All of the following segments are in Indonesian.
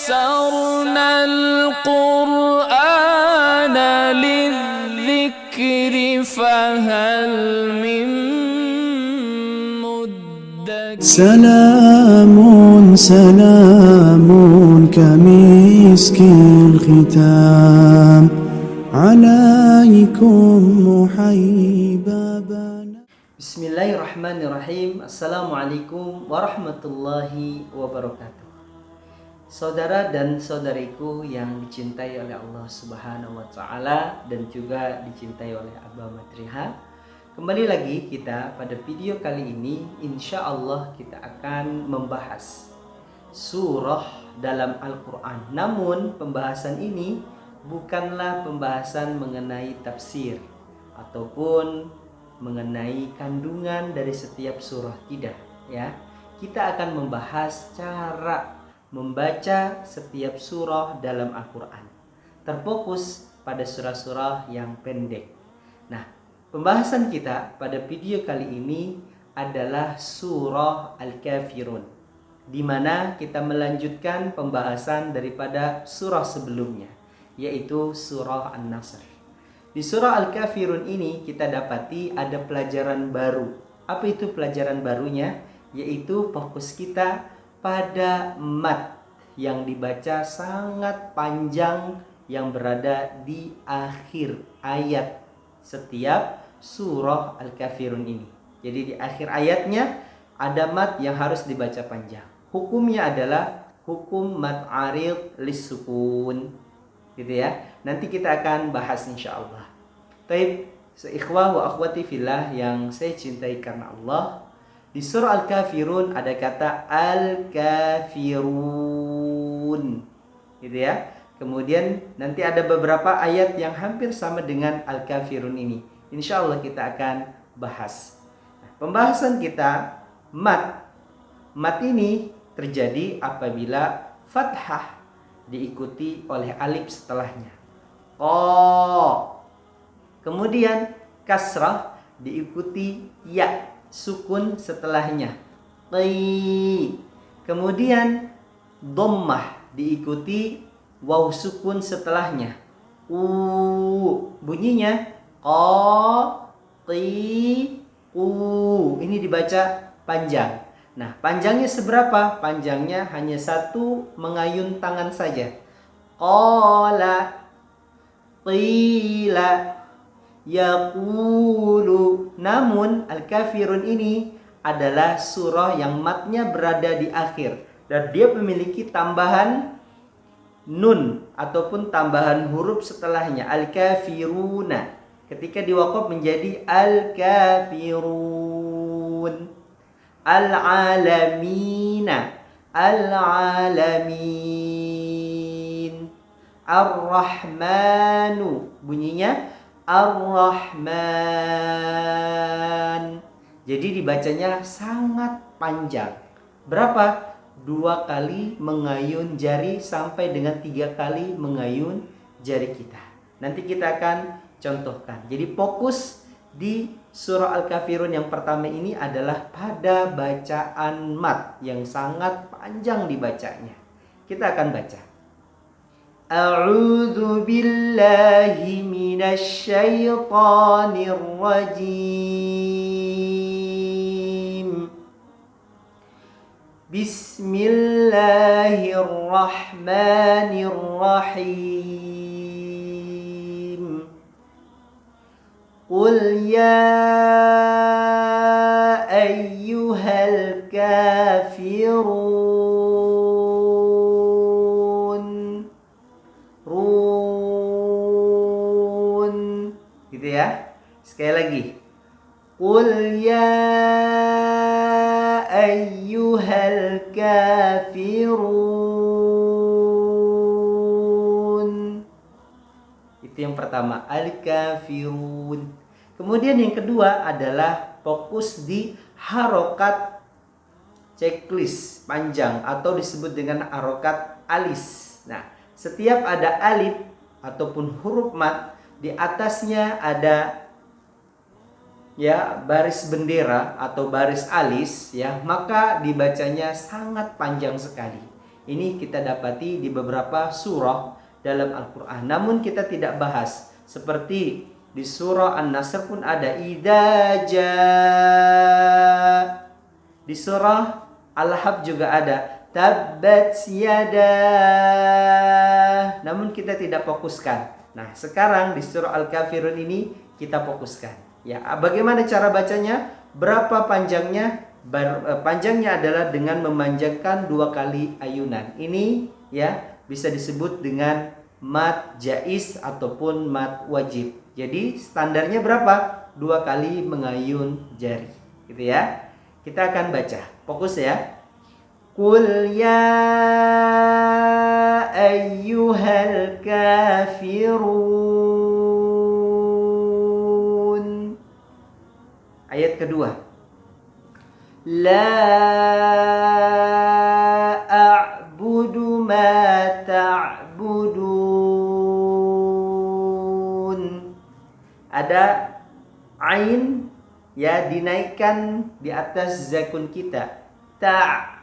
يسرنا القرآن للذكر فهل من مدكر سلام سلام كمسك الختام عليكم محيبا. Bismillahirrahmanirrahim. Assalamualaikum warahmatullahi wabarakatuh. Saudara dan saudariku yang dicintai oleh Allah Subhanahu wa Ta'ala dan juga dicintai oleh Abah Matriha, kembali lagi kita pada video kali ini. Insya Allah kita akan membahas surah dalam Al-Quran. Namun pembahasan ini bukanlah pembahasan mengenai tafsir ataupun mengenai kandungan dari setiap surah, tidak ya. Kita akan membahas cara membaca setiap surah dalam Al-Quran, terfokus pada surah-surah yang pendek. Nah, pembahasan kita pada video kali ini adalah surah Al-Kafirun, di mana kita melanjutkan pembahasan daripada surah sebelumnya, yaitu surah An-Nasr. Di surah Al-Kafirun ini kita dapati ada pelajaran baru. Apa itu pelajaran barunya? Yaitu fokus kita pada mat yang dibaca sangat panjang yang berada di akhir ayat setiap surah Al-Kafirun ini. Jadi di akhir ayatnya ada mat yang harus dibaca panjang. Hukumnya adalah hukum mat arid lis-sukun, gitu ya. Nanti kita akan bahas insyaallah. Taib, seikhwah wa akhwati fillah yang saya cintai karena Allah, di surah Al-Kafirun ada kata Al-Kafirun, gitu ya. Kemudian nanti ada beberapa ayat yang hampir sama dengan Al-Kafirun ini. Insyaallah kita akan bahas. Nah, pembahasan kita mat ini terjadi apabila fathah diikuti oleh alif setelahnya. Kemudian kasrah diikuti ya sukun setelahnya. Kemudian dhammah diikuti waw sukun setelahnya. Bunyinya ini dibaca panjang. Nah, panjangnya seberapa? Panjangnya hanya satu mengayun tangan saja. Qala qila yaqulu. Namun Al-Kafirun ini adalah surah yang matnya berada di akhir dan dia memiliki tambahan nun ataupun tambahan huruf setelahnya, Al-Kafiruna. Ketika diwaqaf menjadi Al-Kafirun. Al-Alamina, Al-Alamin. Ar-Rahmanu, bunyinya Ar-Rahman. Jadi dibacanya sangat panjang. Berapa? 2 kali mengayun jari sampai dengan 3 kali mengayun jari kita. Nanti kita akan contohkan. Jadi fokus di surah Al-Kafirun yang pertama ini adalah pada bacaan mat yang sangat panjang dibacanya. Kita akan baca. A'udzu billahi minasy syaithanir rajim. Bismillahirrahmanirrahim. Qul ya ayyuhal kafirun. Gitu ya. Sekali lagi. Qul ya ayyuhal kafirun. Itu yang pertama, Al-Kafirun. Kemudian yang kedua adalah fokus di harokat checklist panjang atau disebut dengan harokat alis. Nah, setiap ada alif ataupun huruf mat, di atasnya ada ya baris bendera atau baris alis ya, maka dibacanya sangat panjang sekali. Ini kita dapati di beberapa surah dalam Al-Quran. Namun kita tidak bahas. Seperti di surah An-Nasr pun ada idza jaa. Di surah Al-Hab juga ada tabbat yada. Namun kita tidak fokuskan. Nah, sekarang di surah Al-Kafirun ini kita fokuskan. Ya, bagaimana cara bacanya? Berapa panjangnya? Panjangnya adalah dengan memanjangkan 2 kali ayunan. Ini ya bisa disebut dengan mad jaiz ataupun mad wajib. Jadi standarnya berapa? 2 kali mengayun jari. Gitu ya. Kita akan baca. Fokus ya. Qul ya ayyuhal kafirun. Ayat kedua. La a'budu ma ta'budun. Ada ain ya dinaikkan di atas zakun kita. Ta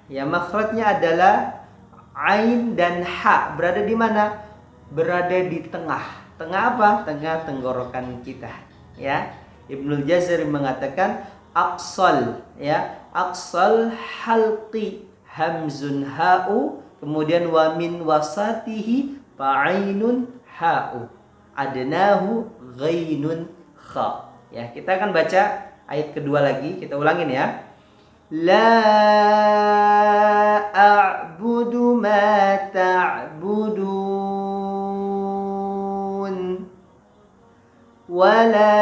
ya makhrajnya adalah ain dan ha. Berada di mana? Berada di tengah. Tengah apa? Tengah tenggorokan kita. Ya. Ibnul Jazari mengatakan aqsal ya, aqsal halqi hamzun ha'u, kemudian wa min wasatihi fa'ainun ha'u, adnahu ghainun kha. Ya, kita akan baca ayat kedua lagi, kita ulangin ya. La a'budu ma ta'budun wala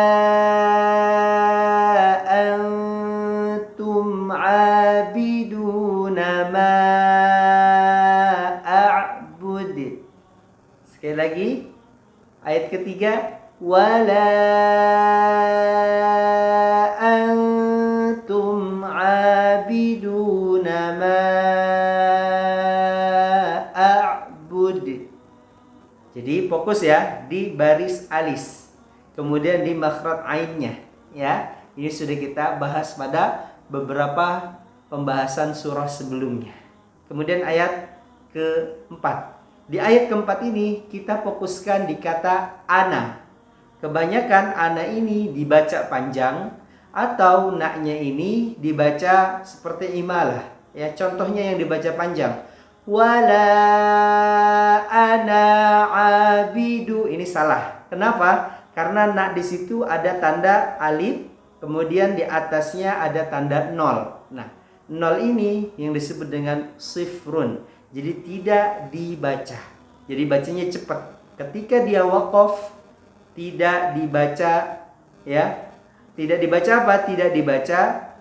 antum 'abiduna ma a'bud. Sekali lagi ayat ketiga, wala antum 'abiduna ma a'bud. Jadi fokus ya di baris alis. Kemudian di makhraj ainnya ya. Ini sudah kita bahas pada beberapa pembahasan surah sebelumnya. Kemudian ayat keempat. Di ayat keempat ini kita fokuskan di kata ana. Kebanyakan ana ini dibaca panjang atau naknya ini dibaca seperti imalah. Ya, contohnya yang dibaca panjang. Wala ana abidu. Ini salah. Kenapa? Karena nak di situ ada tanda alif, kemudian di atasnya ada tanda nol. Nah, nol ini yang disebut dengan sifrun. Jadi tidak dibaca. Jadi bacanya cepat. Ketika dia waqaf tidak dibaca ya. Tidak dibaca apa? Tidak dibaca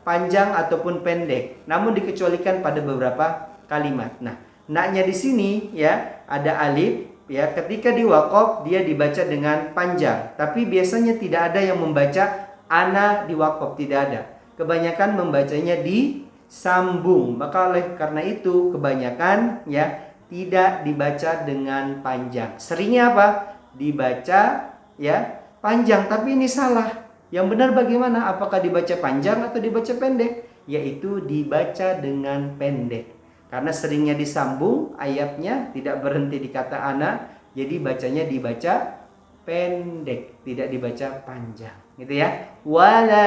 panjang ataupun pendek. Namun dikecualikan pada beberapa kalimat. Nah, naknya di sini ya ada alif. Ya, ketika di waqaf dia dibaca dengan panjang, tapi biasanya tidak ada yang membaca ana di waqaf, tidak ada. Kebanyakan membacanya disambung. Maka oleh karena itu kebanyakan ya tidak dibaca dengan panjang. Seringnya apa? Dibaca ya panjang, tapi ini salah. Yang benar bagaimana? Apakah dibaca panjang atau dibaca pendek? Yaitu dibaca dengan pendek. Karena seringnya disambung ayatnya, tidak berhenti di kata ana, jadi bacanya dibaca pendek, tidak dibaca panjang, gitu ya. Wala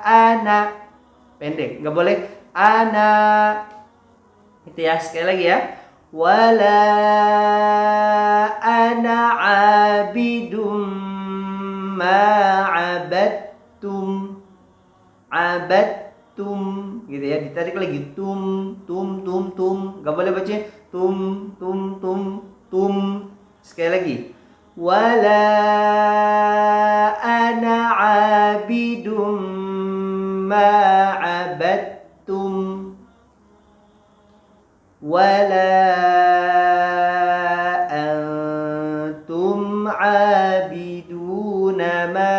ana, pendek, nggak boleh ana, itu ya. Sekali lagi ya. Wala ana abidum ma abadtum, gitu ya, ditarik lagi tum, nggak boleh baca tum. Sekali lagi, wala ana abidum ma abadtum wala antum abiduna ma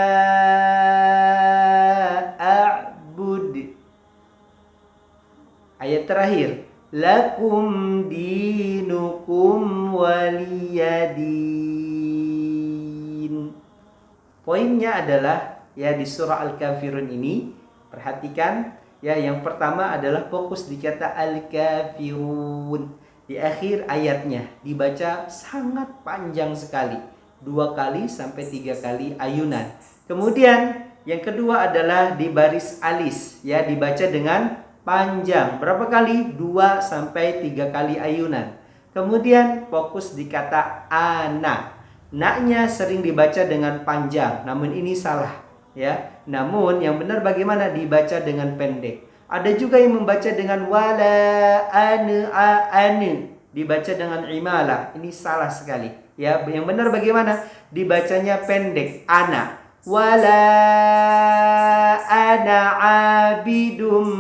ayat terakhir, lakum dinukum waliyadin. Poinnya adalah ya di surah Al-Kafirun ini, perhatikan Ya, yang pertama adalah fokus di kata al-kafirun. Di akhir ayatnya dibaca sangat panjang sekali, 2 kali sampai 3 kali ayunan. Kemudian yang kedua adalah di baris alis, ya, dibaca dengan panjang. Berapa kali? 2 sampai 3 kali ayunan. Kemudian fokus di kata ana. Naknya sering dibaca dengan panjang, namun ini salah, ya. Namun yang benar bagaimana? Dibaca dengan pendek. Ada juga yang membaca dengan wala ane, dibaca dengan imala. Ini salah sekali. Ya, yang benar bagaimana? Dibacanya pendek, ana. Wala ana abidum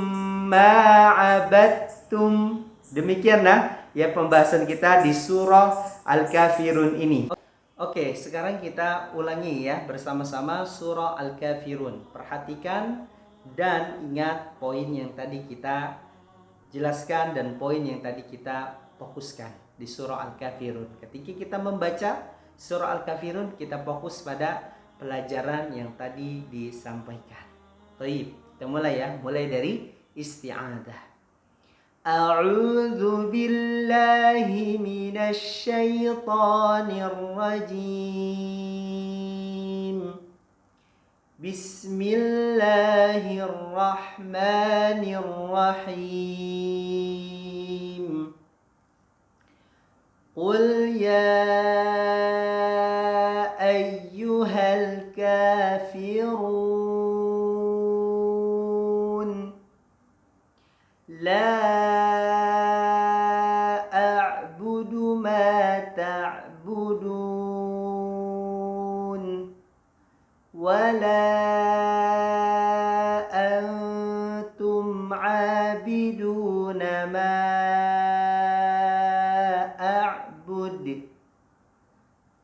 ma'abattum. Demikianlah ya pembahasan kita di surah Al-Kafirun ini. Oke, sekarang kita ulangi ya bersama-sama surah Al-Kafirun. Perhatikan dan ingat poin yang tadi kita jelaskan dan poin yang tadi kita fokuskan di surah Al-Kafirun. Ketika kita membaca surah Al-Kafirun, kita fokus pada pelajaran yang tadi disampaikan. Baik, kita mulai ya. Mulai dari isti'adah. A'udzu billahi minasy syaithanir rajim. Bismillahirrahmanirrahim. Qul ya ayyuhal kafirun la a'budu ma ta'budun wala antum 'abiduna ma a'bud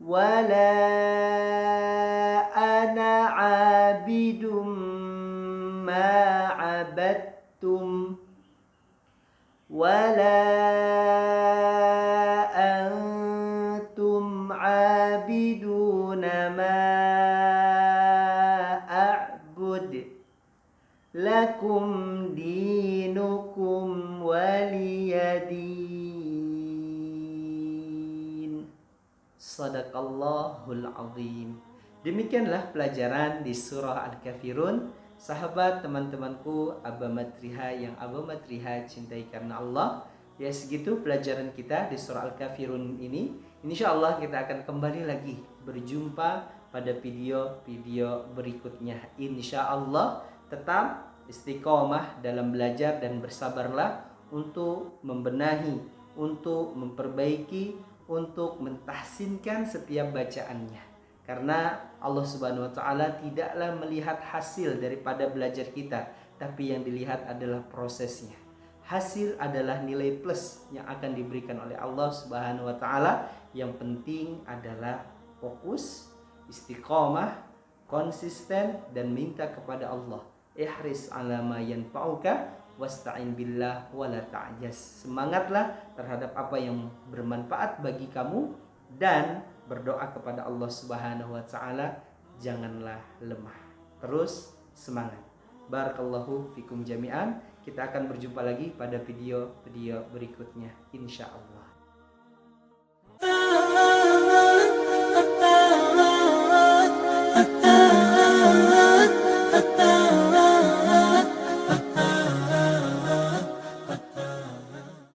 wala ana 'abidum ma 'abadtum wala antum 'abiduna ma a'bud lakum dinukum waliyadin. Sadaqallahul azim. Demikianlah pelajaran di surah Al-Kafirun. Sahabat teman-temanku Abba Matriha yang Abba Matriha cintai karena Allah. Ya, segitu pelajaran kita di surah Al-Kafirun ini. Insya Allah kita akan kembali lagi berjumpa pada video-video berikutnya. Insya Allah tetap istiqomah dalam belajar dan bersabarlah untuk membenahi, untuk memperbaiki, untuk mentahsinkan setiap bacaannya. Karena Allah Subhanahu wa taala tidaklah melihat hasil daripada belajar kita, tapi yang dilihat adalah prosesnya. Hasil adalah nilai plus yang akan diberikan oleh Allah Subhanahu wa taala. Yang penting adalah fokus, istiqomah, konsisten dan minta kepada Allah. Ihris ala ma yanfa'uka wasta'in billah wala ta'jaz. Semangatlah terhadap apa yang bermanfaat bagi kamu dan berdoa kepada Allah Subhanahu wa taala, janganlah lemah. Terus semangat. Barakallahu fikum jami'an. Kita akan berjumpa lagi pada video-video berikutnya insyaallah.